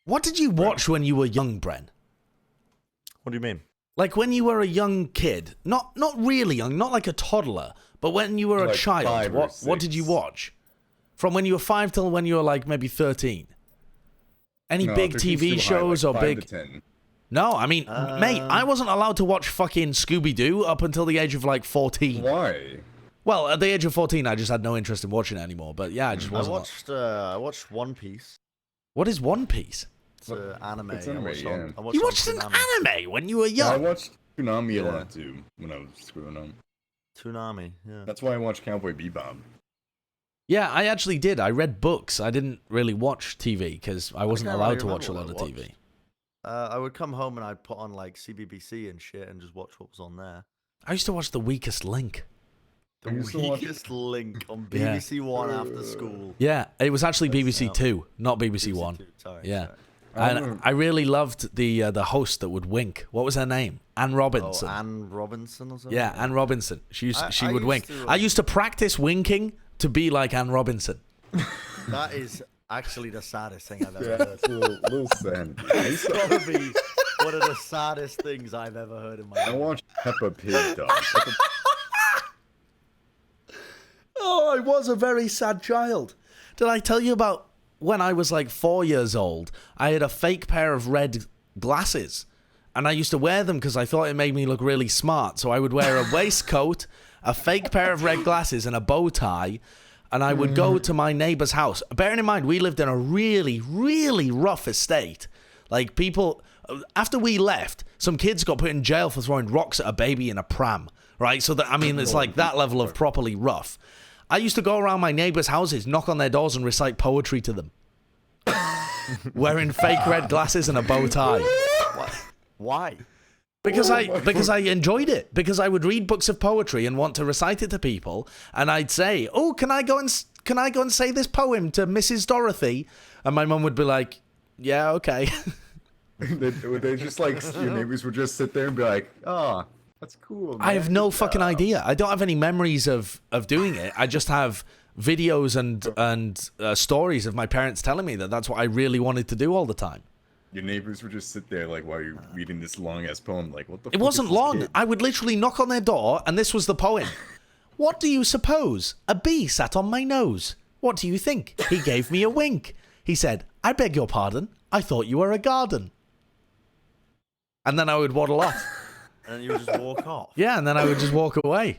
What did you watch when you were young, Bren? What do you mean? Like when you were a young kid, not really young, not like a toddler, but when you were a Like child, 5 or what did you 6. watch? From when you were 5 till when you were like maybe 13. Any No, big 13's TV too high, shows like or 5 big? to 10. No, I mean, mate, I wasn't allowed to watch fucking Scooby-Doo up until the age of like 14. Why? Well, at the age of 14, I just had no interest in watching it anymore. But yeah, I just wasn't. I watched One Piece. What is One Piece? It's an anime. It's anime, I watched yeah. You on watched an Toonami. anime when you were Yeah, I young. watched Toonami a Yeah. lot too when I was growing up. Toonami, yeah. That's why I watched Cowboy Bebop. Yeah, I actually did. I read books. I didn't really watch TV because I wasn't can't allowed really to watch a remember lot of what I TV. I would come home and I'd put on like CBBC and shit and just watch what was on there. I used to watch The Weakest Link. The I used to watch- weakest link on Yeah. BBC One after school. Yeah, it was actually BBC out. Two, not BBC One. Two, sorry, Yeah. sorry. And I really loved the host that would wink. What was her name? Anne Robinson. Oh, Anne Robinson or something? Yeah, Anne Robinson. She I would used wink. to, I used to practice winking to be like Anne Robinson. That is actually the saddest thing I've ever Yeah, heard. it's a little sad. It's probably one of the saddest things I've ever heard in my I life. watched Peppa Pig, dog. Oh, I was a very sad child. Did I tell you about when I was like 4 years old? I had a fake pair of red glasses, and I used to wear them because I thought it made me look really smart. So I would wear a waistcoat, a fake pair of red glasses, and a bow tie, and I would go to my neighbor's house. Bearing in mind, we lived in a really, really rough estate. Like people, after we left, some kids got put in jail for throwing rocks at a baby in a pram, right? So that, I mean, it's like that level of properly rough. I used to go around my neighbors' houses, knock on their doors, and recite poetry to them. Wearing fake red glasses and a bow tie. Why? Because I enjoyed it. Because I would read books of poetry and want to recite it to people, and I'd say, "Oh, can I go and say this poem to Mrs. Dorothy?" And my mum would be like, "Yeah, okay." they just like, your neighbors would just sit there and be like, "Oh, that's cool." I have man. no Good fucking job." idea. I don't have any memories of doing it. I just have videos and stories of my parents telling me that that's what I really wanted to do all the time. Your neighbors would just sit there like while you're reading this long ass poem, like, "What the?" It fuck wasn't is this long. kid?" I would literally knock on their door, and this was the poem. What do you suppose? A bee sat on my nose. What do you think? He gave me a wink. He said, "I beg your pardon. I thought you were a garden." And then I would waddle off. And you would just walk off. Yeah, and then I would just walk away.